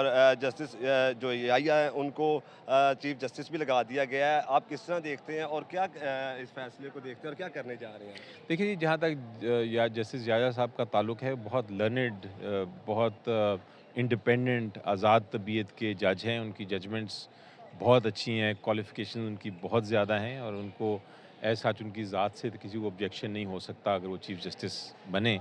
اور جسٹس جو یحییٰ ہیں ان کو چیف جسٹس بھی لگا دیا گیا ہے. آپ کس طرح دیکھتے ہیں اور کیا اس فیصلے کو دیکھتے ہیں اور کیا کرنے جا رہے ہیں؟ دیکھیے جی، جہاں تک یا جسٹس یحییٰ صاحب کا تعلق ہے، بہت لرنڈ، بہت انڈیپینڈنٹ، آزاد طبیعت کے جج ہیں. ان کی ججمنٹس بہت اچھی ہیں، کوالیفیکیشن ان کی بہت زیادہ ہیں، اور ان کو ایز سچ ان کی ذات سے کسی کو آبجیکشن نہیں ہو سکتا اگر وہ چیف جسٹس بنے.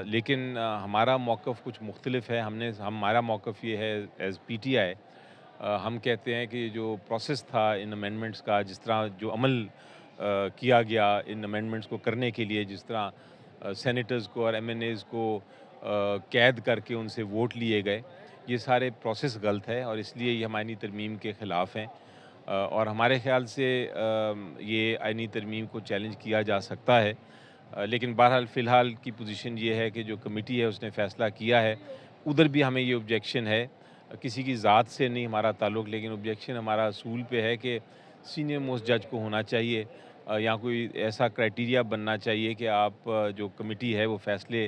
لیکن ہمارا موقف کچھ مختلف ہے. ہمارا موقف یہ ہے ایز پی ٹی آئی. ہم کہتے ہیں کہ جو پروسیس تھا ان امینڈمنٹس کا، جس طرح جو عمل کیا گیا ان امینڈمنٹس کو کرنے کے لیے، جس طرح سینیٹرز کو اور ایم این ایز کو قید کر کے ان سے ووٹ لیے گئے، یہ سارے پروسیس غلط ہے، اور اس لیے یہ ہم آئینی ترمیم کے خلاف ہیں. اور ہمارے خیال سے یہ آئینی ترمیم کو چیلنج کیا جا سکتا ہے. لیکن بہرحال فی الحال کی پوزیشن یہ ہے کہ جو کمیٹی ہے اس نے فیصلہ کیا ہے، ادھر بھی ہمیں یہ آبجیکشن ہے. کسی کی ذات سے نہیں ہمارا تعلق، لیکن آبجیکشن ہمارا اصول پہ ہے کہ سینئر موسٹ جج کو ہونا چاہیے. یا کوئی ایسا کرائٹیریا بننا چاہیے کہ آپ جو کمیٹی ہے وہ فیصلے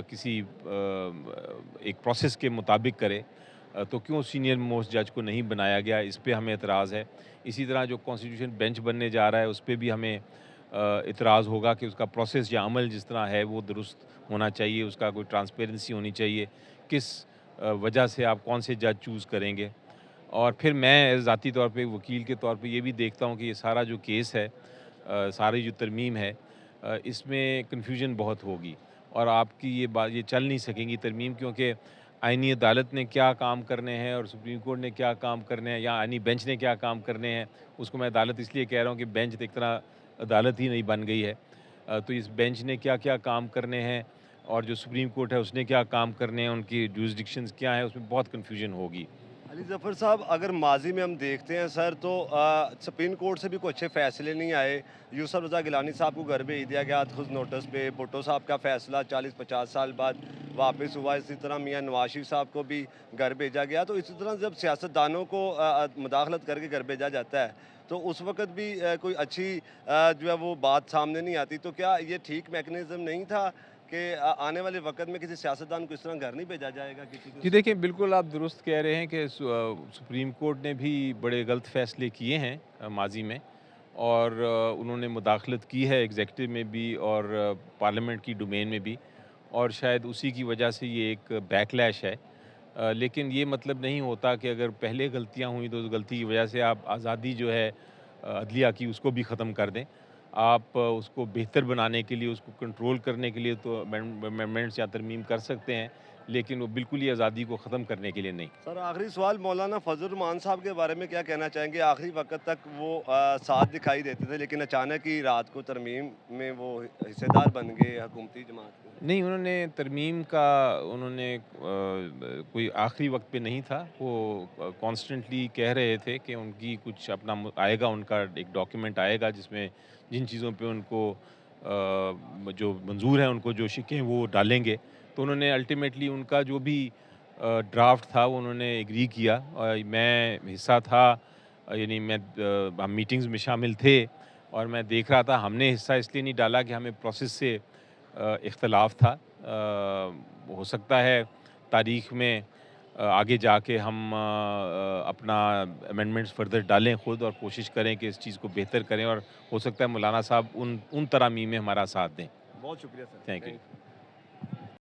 کسی ایک پروسیس کے مطابق کرے. تو کیوں سینئر موسٹ جج کو نہیں بنایا گیا، اس پہ ہمیں اعتراض ہے. اسی طرح جو کانسٹیٹیوشن بینچ بننے جا رہا ہے اس پہ بھی ہمیں اعتراض ہوگا کہ اس کا پروسیس یا عمل جس طرح ہے وہ درست ہونا چاہیے، اس کا کوئی ٹرانسپیرنسی ہونی چاہیے، کس وجہ سے آپ کون سے جج چوز کریں گے. اور پھر میں ذاتی طور پہ وکیل کے طور پہ یہ بھی دیکھتا ہوں کہ یہ سارا جو کیس ہے، ساری جو ترمیم ہے، اس میں کنفیوژن بہت ہوگی، اور آپ کی یہ چل نہیں سکیں گی ترمیم، کیونکہ آئینی عدالت نے کیا کام کرنے ہیں اور سپریم کورٹ نے کیا کام کرنے ہیں، یا آئینی بینچ نے کیا کام کرنے ہیں. اس کو میں عدالت اس لیے کہہ رہا ہوں کہ بینچ ایک طرح عدالت ہی نہیں بن گئی ہے. تو اس بینچ نے کیا کیا کام کرنے ہیں، اور جو سپریم کورٹ ہے اس نے کیا کام کرنے ہیں، ان کی جورسڈکشنز کیا ہیں، اس میں بہت کنفیوژن ہوگی. علی ظفر صاحب، اگر ماضی میں ہم دیکھتے ہیں سر، تو سپریم کورٹ سے بھی کوئی اچھے فیصلے نہیں آئے. یوسف رضا گیلانی صاحب کو گھر بھیج دیا گیا خود نوٹس پہ. بھٹو صاحب کا فیصلہ 40-50 سال بعد واپس ہوا. اسی طرح میاں نواز شریف صاحب کو بھی گھر بھیجا گیا. تو اسی طرح جب سیاستدانوں کو مداخلت کر کے گھر بھیجا جاتا ہے تو اس وقت بھی کوئی اچھی جو ہے وہ بات سامنے نہیں آتی. تو کیا یہ ٹھیک میکنزم نہیں تھا کہ آنے والے وقت میں کسی سیاستدان کو اس طرح گھر نہیں بھیجا جائے گا کسی جی کو؟ دیکھیں، بالکل آپ درست کہہ رہے ہیں کہ سپریم کورٹ نے بھی بڑے غلط فیصلے کیے ہیں ماضی میں، اور انہوں نے مداخلت کی ہے ایگزیکٹو میں بھی اور پارلیمنٹ کی ڈومین میں بھی، اور شاید اسی کی وجہ سے یہ ایک بیک لیش ہے. لیکن یہ مطلب نہیں ہوتا کہ اگر پہلے غلطیاں ہوئیں تو اس غلطی کی وجہ سے آپ آزادی جو ہے عدلیہ کی اس کو بھی ختم کر دیں. آپ اس کو بہتر بنانے کے لیے، اس کو کنٹرول کرنے کے لیے تو امینڈمنٹس یا ترمیم کر سکتے ہیں، لیکن وہ بالکل ہی آزادی کو ختم کرنے کے لیے نہیں. سر آخری سوال، مولانا فضل الرحمان صاحب کے بارے میں کیا کہنا چاہیں گے؟ آخری وقت تک وہ ساتھ دکھائی دیتے تھے، لیکن اچانک ہی رات کو ترمیم میں وہ حصے دار بن گئے حکومتی جماعت کے. نہیں، انہوں نے ترمیم کا انہوں نے کوئی آخری وقت پہ نہیں تھا. وہ کانسٹنٹلی کہہ رہے تھے کہ ان کی کچھ اپنا آئے گا، ان کا ایک ڈاکیومنٹ آئے گا جس میں جن چیزوں پہ ان کو جو منظور ہیں ان کو جو شکیں وہ ڈالیں گے. تو انہوں نے الٹیمیٹلی ان کا جو بھی ڈرافٹ تھا وہ انہوں نے ایگری کیا. میں حصہ تھا، یعنی ہم میٹنگز میں شامل تھے، اور میں دیکھ رہا تھا. ہم نے حصہ اس لیے نہیں ڈالا کہ ہمیں پروسیس سے اختلاف تھا. ہو سکتا ہے تاریخ میں آگے جا کے ہم اپنا امینڈمنٹس فردر ڈالیں خود، اور کوشش کریں کہ اس چیز کو بہتر کریں، اور ہو سکتا ہے مولانا صاحب ان ترامیم میں ہمارا ساتھ دیں. بہت شکریہ سر، تھینک تھینک یو. یو.